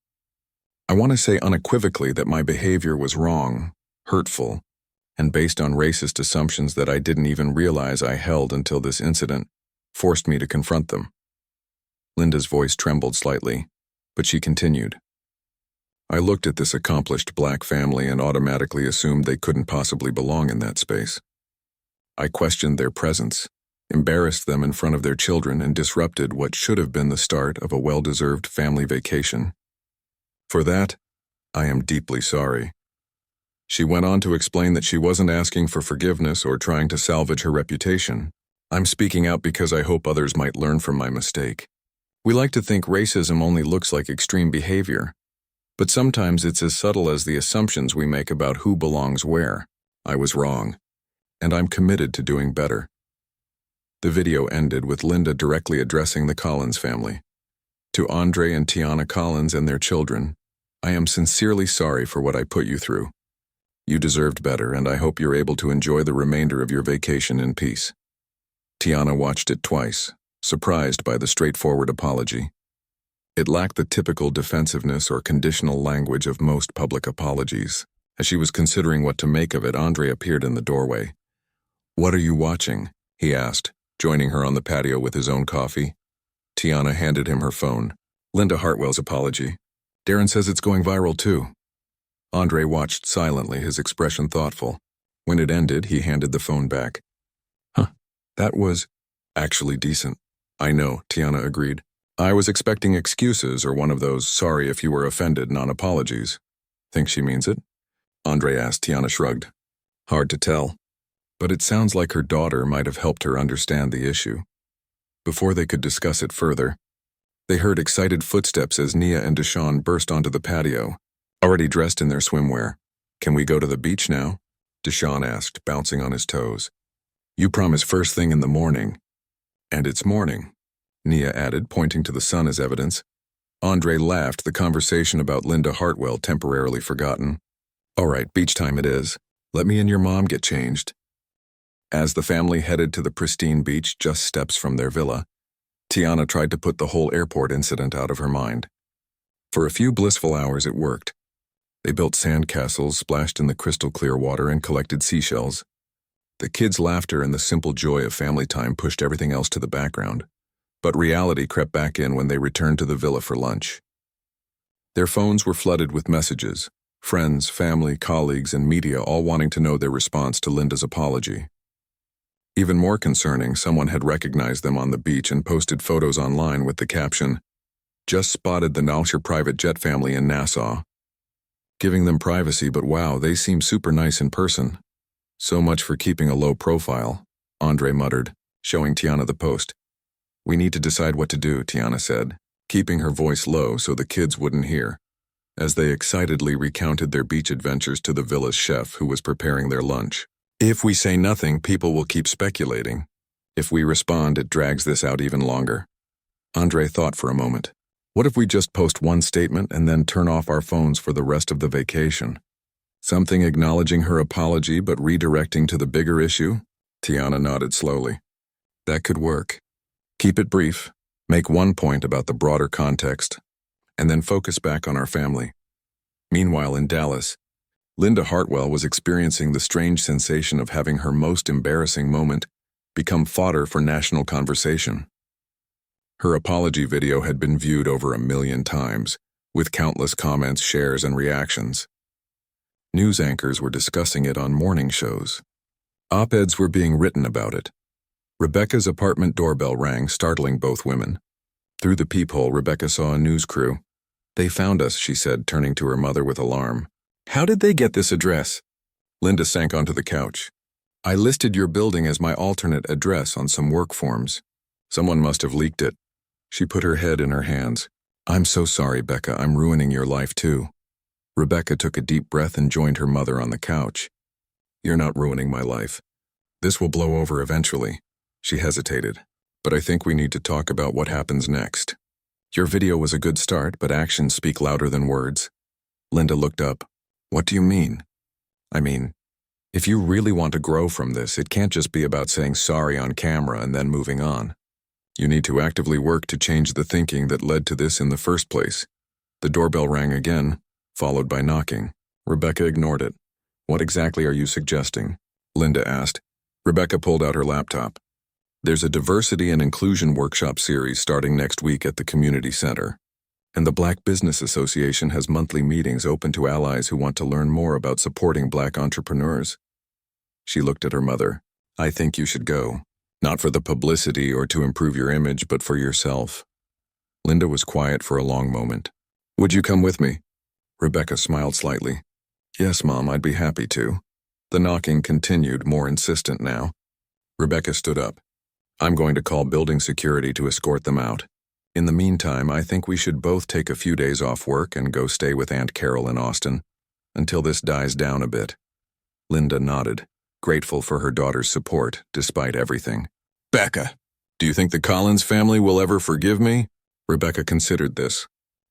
I want to say unequivocally that my behavior was wrong, hurtful, and based on racist assumptions that I didn't even realize I held until this incident forced me to confront them." Linda's voice trembled slightly, but she continued. "I looked at this accomplished black family and automatically assumed they couldn't possibly belong in that space. I questioned their presence, embarrassed them in front of their children, and disrupted what should have been the start of a well-deserved family vacation. For that, I am deeply sorry." She went on to explain that she wasn't asking for forgiveness or trying to salvage her reputation. "I'm speaking out because I hope others might learn from my mistake. We like to think racism only looks like extreme behavior, but sometimes it's as subtle as the assumptions we make about who belongs where. I was wrong, and I'm committed to doing better." The video ended with Linda directly addressing the Collins family. "To Andre and Tiana Collins and their children, I am sincerely sorry for what I put you through. You deserved better, and I hope you're able to enjoy the remainder of your vacation in peace." Tiana watched it twice, surprised by the straightforward apology. It lacked the typical defensiveness or conditional language of most public apologies. As she was considering what to make of it, Andre appeared in the doorway. "What are you watching?" he asked, joining her on the patio with his own coffee. Tiana handed him her phone. "Linda Hartwell's apology. Darren says it's going viral too." Andre watched silently, his expression thoughtful. When it ended, he handed the phone back. That was actually decent." "I know," Tiana agreed. "I was expecting excuses or one of those sorry if you were offended non-apologies." "Think she means it?" Andre asked. Tiana shrugged. "Hard to tell, but it sounds like her daughter might have helped her understand the issue." Before they could discuss it further, they heard excited footsteps as Nia and Deshawn burst onto the patio, already dressed in their swimwear. "Can we go to the beach now?" Deshawn asked, bouncing on his toes. "You promised first thing in the morning." "And it's morning," Nia added, pointing to the sun as evidence. Andre laughed, the conversation about Linda Hartwell temporarily forgotten. "All right, beach time it is. Let me and your mom get changed." As the family headed to the pristine beach just steps from their villa, Tiana tried to put the whole airport incident out of her mind. For a few blissful hours it worked. They built sandcastles, splashed in the crystal-clear water, and collected seashells. The kids' laughter and the simple joy of family time pushed everything else to the background, but reality crept back in when they returned to the villa for lunch. Their phones were flooded with messages, friends, family, colleagues, and media all wanting to know their response to Linda's apology. Even more concerning, someone had recognized them on the beach and posted photos online with the caption, "Just spotted the Nalsher private jet family in Nassau." Giving them privacy, but wow, they seem super nice in person. "So much for keeping a low profile," Andre muttered, showing Tiana the post. "We need to decide what to do," Tiana said, keeping her voice low so the kids wouldn't hear, as they excitedly recounted their beach adventures to the villa's chef who was preparing their lunch. "If we say nothing, people will keep speculating. If we respond, it drags this out even longer." Andre thought for a moment. What if we just post one statement and then turn off our phones for the rest of the vacation? Something acknowledging her apology but redirecting to the bigger issue? Tiana nodded slowly. That could work. Keep it brief, make one point about the broader context, and then focus back on our family. Meanwhile, in Dallas, Linda Hartwell was experiencing the strange sensation of having her most embarrassing moment become fodder for national conversation. Her apology video had been viewed over 1 million times, with countless comments, shares, and reactions. News anchors were discussing it on morning shows. Op-eds were being written about it. Rebecca's apartment doorbell rang, startling both women. Through the peephole, Rebecca saw a news crew. "They found us," she said, turning to her mother with alarm. "How did they get this address?" Linda sank onto the couch. "I listed your building as my alternate address on some work forms. Someone must have leaked it." She put her head in her hands. "I'm so sorry, Becca. I'm ruining your life too." Rebecca took a deep breath and joined her mother on the couch. "You're not ruining my life. This will blow over eventually." She hesitated. "But I think we need to talk about what happens next. Your video was a good start, but actions speak louder than words." Linda looked up. "What do you mean?" "I mean, if you really want to grow from this, it can't just be about saying sorry on camera and then moving on. You need to actively work to change the thinking that led to this in the first place." The doorbell rang again, followed by knocking. Rebecca ignored it. "What exactly are you suggesting?" Linda asked. Rebecca pulled out her laptop. "There's a diversity and inclusion workshop series starting next week at the community center. And the Black Business Association has monthly meetings open to allies who want to learn more about supporting Black entrepreneurs." She looked at her mother. "I think you should go. Not for the publicity or to improve your image, but for yourself." Linda was quiet for a long moment. "Would you come with me?" Rebecca smiled slightly. "Yes, Mom, I'd be happy to." The knocking continued, more insistent now. Rebecca stood up. "I'm going to call building security to escort them out. In the meantime, I think we should both take a few days off work and go stay with Aunt Carol in Austin, until this dies down a bit." Linda nodded, grateful for her daughter's support, despite everything. "Becca, do you think the Collins family will ever forgive me?" Rebecca considered this.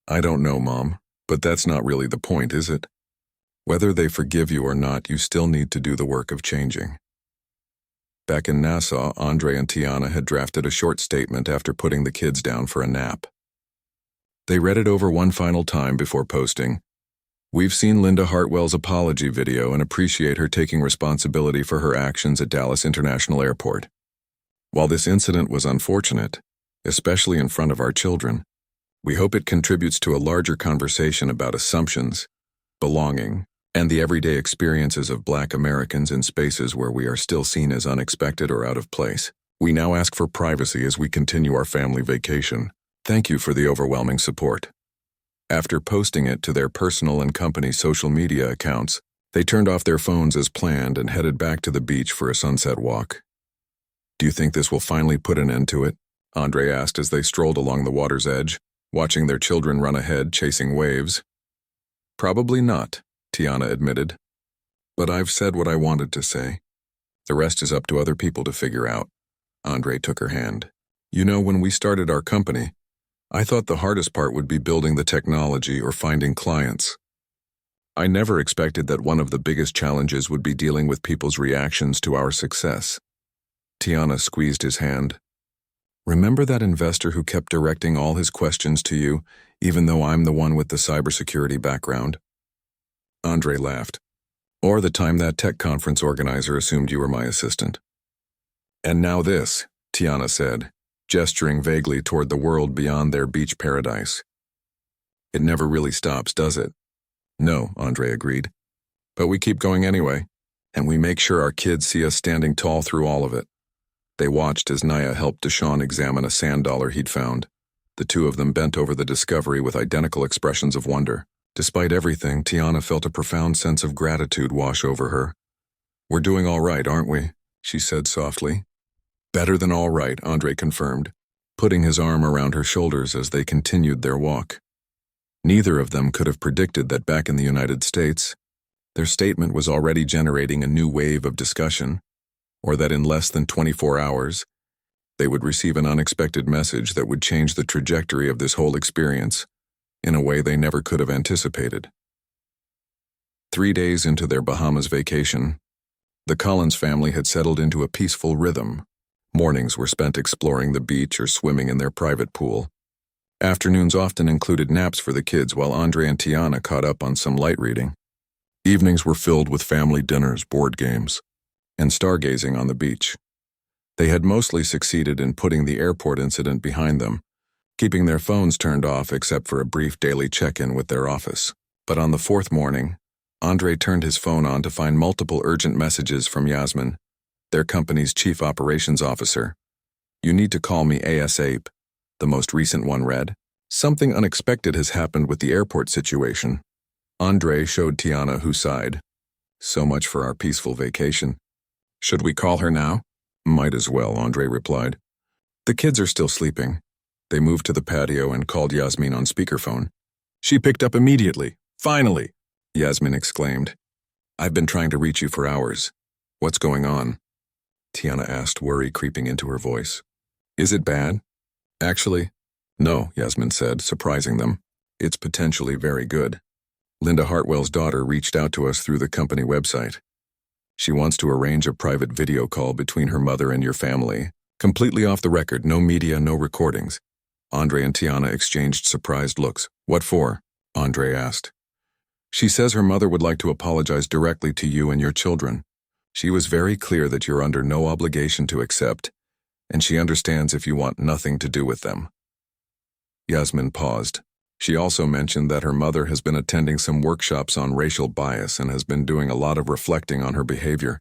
"I don't know, Mom, but that's not really the point, is it? Whether they forgive you or not, you still need to do the work of changing." Back in Nassau, Andre and Tiana had drafted a short statement after putting the kids down for a nap. They read it over one final time before posting. "We've seen Linda Hartwell's apology video and appreciate her taking responsibility for her actions at Dallas International Airport. While this incident was unfortunate, especially in front of our children, we hope it contributes to a larger conversation about assumptions, belonging, and the everyday experiences of Black Americans in spaces where we are still seen as unexpected or out of place. We now ask for privacy as we continue our family vacation. Thank you for the overwhelming support." After posting it to their personal and company social media accounts, they turned off their phones as planned and headed back to the beach for a sunset walk. "Do you think this will finally put an end to it?" Andre asked as they strolled along the water's edge, watching their children run ahead, chasing waves. "Probably not," Tiana admitted. "But I've said what I wanted to say. The rest is up to other people to figure out." Andre took her hand. "You know, when we started our company, I thought the hardest part would be building the technology or finding clients. I never expected that one of the biggest challenges would be dealing with people's reactions to our success." Tiana squeezed his hand. "Remember that investor who kept directing all his questions to you, even though I'm the one with the cybersecurity background?" Andre laughed. "Or the time that tech conference organizer assumed you were my assistant." "And now this," Tiana said, gesturing vaguely toward the world beyond their beach paradise. "It never really stops, does it?" "No," Andre agreed. "But we keep going anyway, and we make sure our kids see us standing tall through all of it." They watched as Naya helped Deshaun examine a sand dollar he'd found. The two of them bent over the discovery with identical expressions of wonder. Despite everything, Tiana felt a profound sense of gratitude wash over her. "We're doing all right, aren't we?" she said softly. "Better than all right," Andre confirmed, putting his arm around her shoulders as they continued their walk. Neither of them could have predicted that back in the United States, their statement was already generating a new wave of discussion, or that in less than 24 hours, They would receive an unexpected message that would change the trajectory of this whole experience in a way they never could have anticipated. 3 days into their Bahamas vacation, the Collins family had settled into a peaceful rhythm. Mornings were spent exploring the beach or swimming in their private pool. Afternoons often included naps for the kids while Andre and Tiana caught up on some light reading. Evenings were filled with family dinners, board games, and stargazing on the beach. They had mostly succeeded in putting the airport incident behind them, keeping their phones turned off except for a brief daily check-in with their office. But on the 4th morning, Andre turned his phone on to find multiple urgent messages from Yasmin, their company's chief operations officer. "You need to call me ASAP," the most recent one read. "Something unexpected has happened with the airport situation." Andre showed Tiana, who sighed. "So much for our peaceful vacation. Should we call her now?" "Might as well," Andre replied. "The kids are still sleeping." They moved to the patio and called Yasmin on speakerphone. She picked up immediately. "Finally!" Yasmin exclaimed. "I've been trying to reach you for hours. What's going on?" Tiana asked, worry creeping into her voice. "Is it bad?" "Actually, no," Yasmin said, surprising them. "It's potentially very good. Linda Hartwell's daughter reached out to us through the company website. She wants to arrange a private video call between her mother and your family, completely off the record, no media, no recordings." Andre and Tiana exchanged surprised looks. "What for?" Andre asked. "She says her mother would like to apologize directly to you and your children. She was very clear that you're under no obligation to accept, and she understands if you want nothing to do with them." Yasmin paused. She also mentioned that her mother has been attending some workshops on racial bias and has been doing a lot of reflecting on her behavior.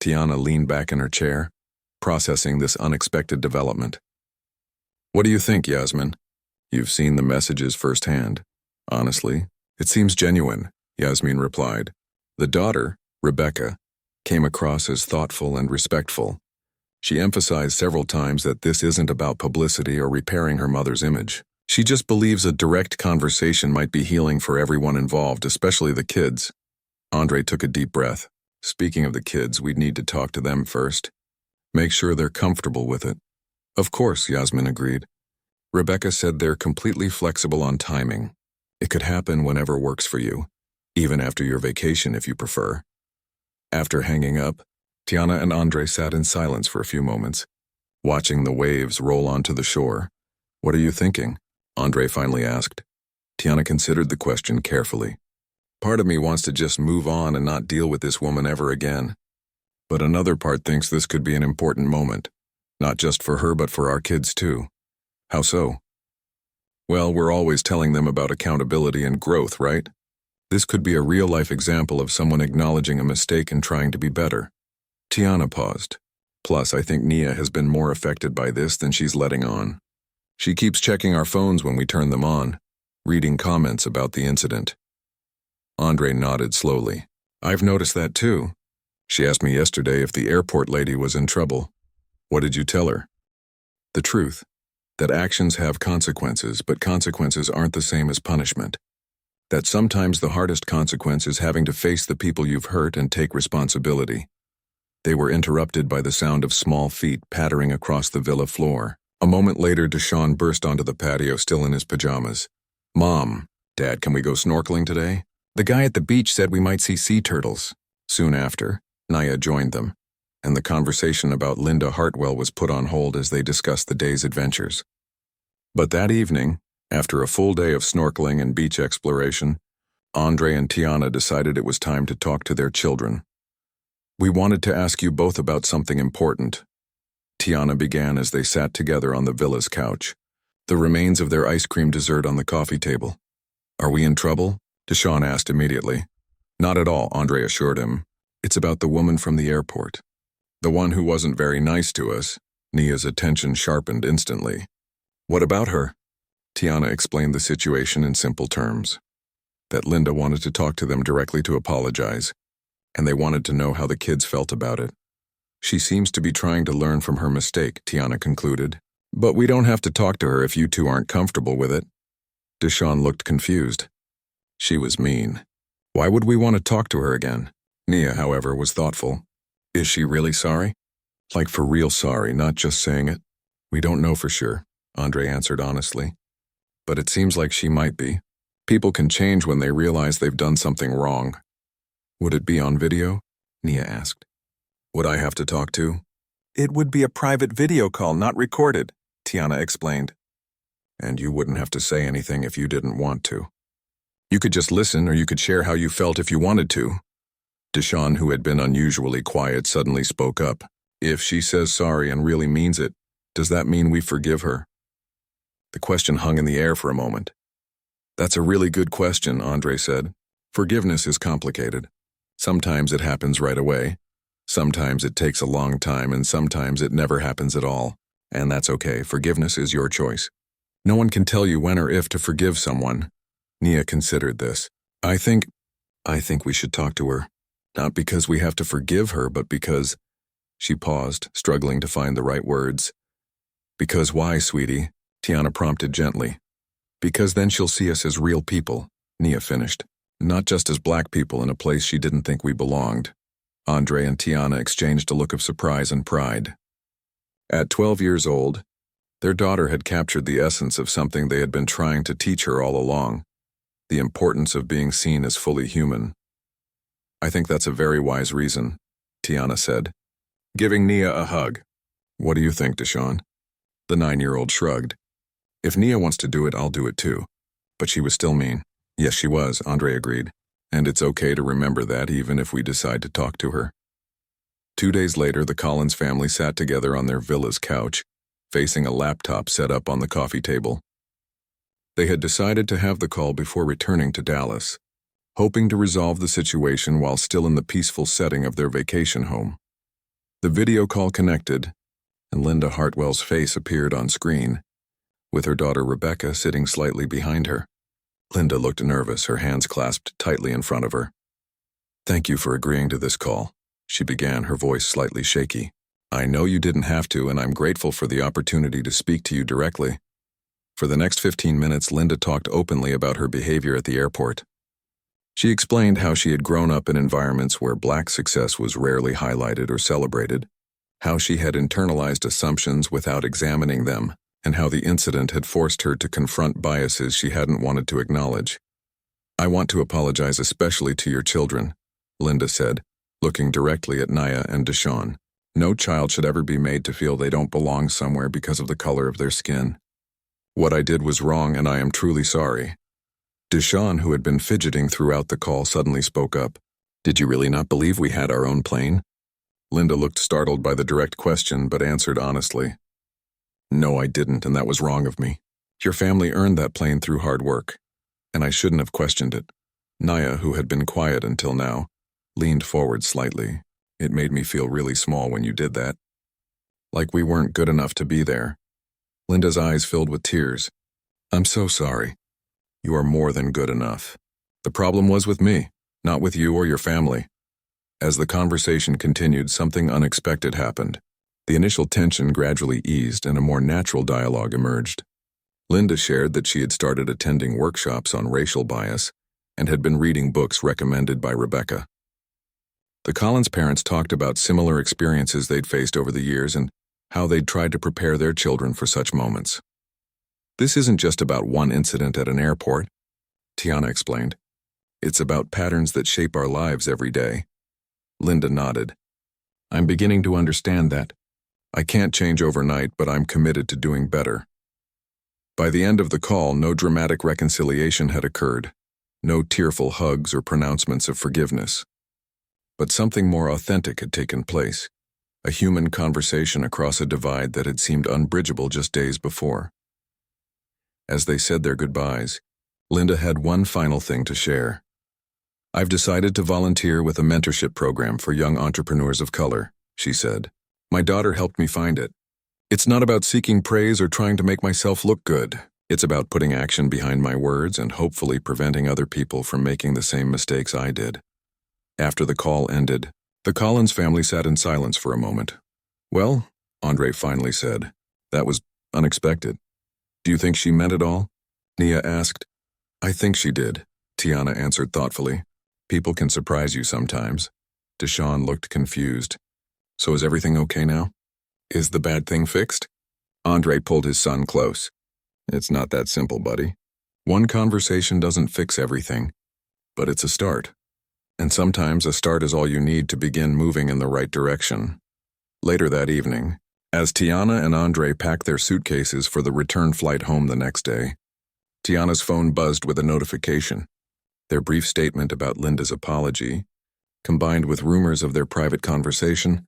Tiana leaned back in her chair, processing this unexpected development. "What do you think, Yasmin? You've seen the messages firsthand." "Honestly, it seems genuine," Yasmin replied. The daughter, Rebecca, came across as thoughtful and respectful. She emphasized several times that this isn't about publicity or repairing her mother's image. She just believes a direct conversation might be healing for everyone involved, especially the kids. Andre took a deep breath. "Speaking of the kids, we'd need to talk to them first. Make sure they're comfortable with it." "Of course," Yasmin agreed. Rebecca said they're completely flexible on timing. It could happen whenever works for you, even after your vacation if you prefer. After hanging up, Tiana and Andre sat in silence for a few moments, watching the waves roll onto the shore. "What are you thinking?" Andre finally asked. Tiana considered the question carefully. "Part of me wants to just move on and not deal with this woman ever again. But another part thinks this could be an important moment, not just for her but for our kids too." "How so?" "Well, we're always telling them about accountability and growth, right? This could be a real-life example of someone acknowledging a mistake and trying to be better." Tiana paused. "Plus, I think Nia has been more affected by this than she's letting on. She keeps checking our phones when we turn them on, reading comments about the incident." Andre nodded slowly. "I've noticed that too. She asked me yesterday if the airport lady was in trouble." "What did you tell her?" "The truth. That actions have consequences, but consequences aren't the same as punishment. That sometimes the hardest consequence is having to face the people you've hurt and take responsibility." They were interrupted by the sound of small feet pattering across the villa floor. A moment later, Deshaun burst onto the patio still in his pajamas. "Mom, Dad, can we go snorkeling today? The guy at the beach said we might see sea turtles." Soon after, Naya joined them, and the conversation about Linda Hartwell was put on hold as they discussed the day's adventures. But that evening, after a full day of snorkeling and beach exploration, Andre and Tiana decided it was time to talk to their children. "We wanted to ask you both about something important," Tiana began as they sat together on the villa's couch, the remains of their ice cream dessert on the coffee table. "Are we in trouble?" Deshaun asked immediately. "Not at all," Andre assured him. "It's about the woman from the airport. The one who wasn't very nice to us." Nia's attention sharpened instantly. "What about her?" Tiana explained the situation in simple terms. That Linda wanted to talk to them directly to apologize, and they wanted to know how the kids felt about it. "She seems to be trying to learn from her mistake," Tiana concluded. "But we don't have to talk to her if you two aren't comfortable with it." Deshaun looked confused. "She was mean. Why would we want to talk to her again?" Nia, however, was thoughtful. "Is she really sorry? Like for real sorry, not just saying it?" We don't know for sure, Andre answered honestly. But it seems like she might be. People can change when they realize they've done something wrong. Would it be on video? Nia asked. Would I have to talk to? It would be a private video call, not recorded, Tiana explained. And you wouldn't have to say anything if you didn't want to. You could just listen, or you could share how you felt if you wanted to. Deshawn, who had been unusually quiet, suddenly spoke up. If she says sorry and really means it, does that mean we forgive her? The question hung in the air for a moment. That's a really good question, Andre said. Forgiveness is complicated. Sometimes it happens right away. Sometimes it takes a long time, and sometimes it never happens at all. And that's okay. Forgiveness is your choice. No one can tell you when or if to forgive someone. Nia considered this. I think we should talk to her. Not because we have to forgive her, but because... She paused, struggling to find the right words. Because why, sweetie? Tiana prompted gently. Because then she'll see us as real people, Nia finished. Not just as black people in a place she didn't think we belonged. Andre and Tiana exchanged a look of surprise and pride. At 12 years old, their daughter had captured the essence of something they had been trying to teach her all along, the importance of being seen as fully human. I think that's a very wise reason, Tiana said, giving Nia a hug. What do you think, Deshawn? The 9-year-old shrugged. If Nia wants to do it, I'll do it too. But she was still mean. Yes, she was, Andre agreed. And it's okay to remember that even if we decide to talk to her. 2 days later, the Collins family sat together on their villa's couch, facing a laptop set up on the coffee table. They had decided to have the call before returning to Dallas, hoping to resolve the situation while still in the peaceful setting of their vacation home. The video call connected, and Linda Hartwell's face appeared on screen, with her daughter Rebecca sitting slightly behind her. Linda looked nervous, her hands clasped tightly in front of her. Thank you for agreeing to this call, she began, her voice slightly shaky. I know you didn't have to, and I'm grateful for the opportunity to speak to you directly. For the next 15 minutes, Linda talked openly about her behavior at the airport. She explained how she had grown up in environments where black success was rarely highlighted or celebrated, how she had internalized assumptions without examining them, and how the incident had forced her to confront biases she hadn't wanted to acknowledge. I want to apologize especially to your children, Linda said, looking directly at Nia and Deshawn. No child should ever be made to feel they don't belong somewhere because of the color of their skin. What I did was wrong, and I am truly sorry. Deshawn, who had been fidgeting throughout the call, suddenly spoke up. Did you really not believe we had our own plane? Linda looked startled by the direct question, but answered honestly. No, I didn't, and that was wrong of me. Your family earned that plane through hard work, and I shouldn't have questioned it. Nia, who had been quiet until now, leaned forward slightly. It made me feel really small when you did that. Like we weren't good enough to be there. Linda's eyes filled with tears. I'm so sorry. You are more than good enough. The problem was with me, not with you or your family. As the conversation continued, something unexpected happened. The initial tension gradually eased and a more natural dialogue emerged. Linda shared that she had started attending workshops on racial bias and had been reading books recommended by Rebecca. The Collins parents talked about similar experiences they'd faced over the years and how they'd tried to prepare their children for such moments. This isn't just about one incident at an airport, Tiana explained. It's about patterns that shape our lives every day. Linda nodded. I'm beginning to understand that. I can't change overnight, but I'm committed to doing better. By the end of the call, no dramatic reconciliation had occurred, no tearful hugs or pronouncements of forgiveness. But something more authentic had taken place, a human conversation across a divide that had seemed unbridgeable just days before. As they said their goodbyes, Linda had one final thing to share. I've decided to volunteer with a mentorship program for young entrepreneurs of color, she said. My daughter helped me find it. It's not about seeking praise or trying to make myself look good. It's about putting action behind my words and hopefully preventing other people from making the same mistakes I did. After the call ended, the Collins family sat in silence for a moment. Well, Andre finally said, that was unexpected. Do you think she meant it all? Nia asked. I think she did, Tiana answered thoughtfully. People can surprise you sometimes. Deshawn looked confused. So is everything okay now? Is the bad thing fixed? Andre pulled his son close. It's not that simple, buddy. One conversation doesn't fix everything, but it's a start. And sometimes a start is all you need to begin moving in the right direction. Later that evening, as Tiana and Andre packed their suitcases for the return flight home the next day, Tiana's phone buzzed with a notification. Their brief statement about Linda's apology, combined with rumors of their private conversation,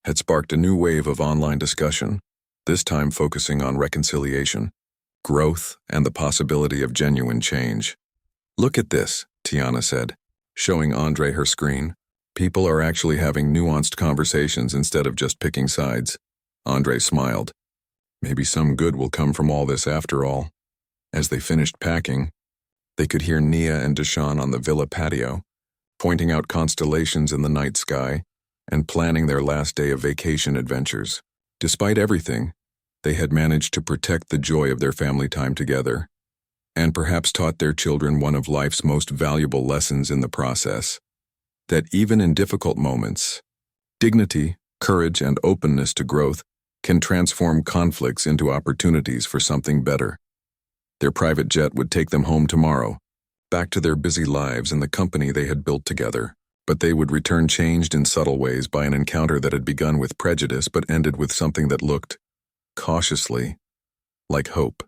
had sparked a new wave of online discussion, this time focusing on reconciliation, growth, and the possibility of genuine change. Look at this, Tiana said, showing Andre her screen. People are actually having nuanced conversations instead of just picking sides. Andre smiled. Maybe some good will come from all this after all. As they finished packing, they could hear Nia and Deshawn on the villa patio, pointing out constellations in the night sky and planning their last day of vacation adventures. Despite everything, they had managed to protect the joy of their family time together, and perhaps taught their children one of life's most valuable lessons in the process. That even in difficult moments, dignity, courage, and openness to growth can transform conflicts into opportunities for something better. Their private jet would take them home tomorrow, back to their busy lives and the company they had built together, but they would return changed in subtle ways by an encounter that had begun with prejudice but ended with something that looked, cautiously, like hope.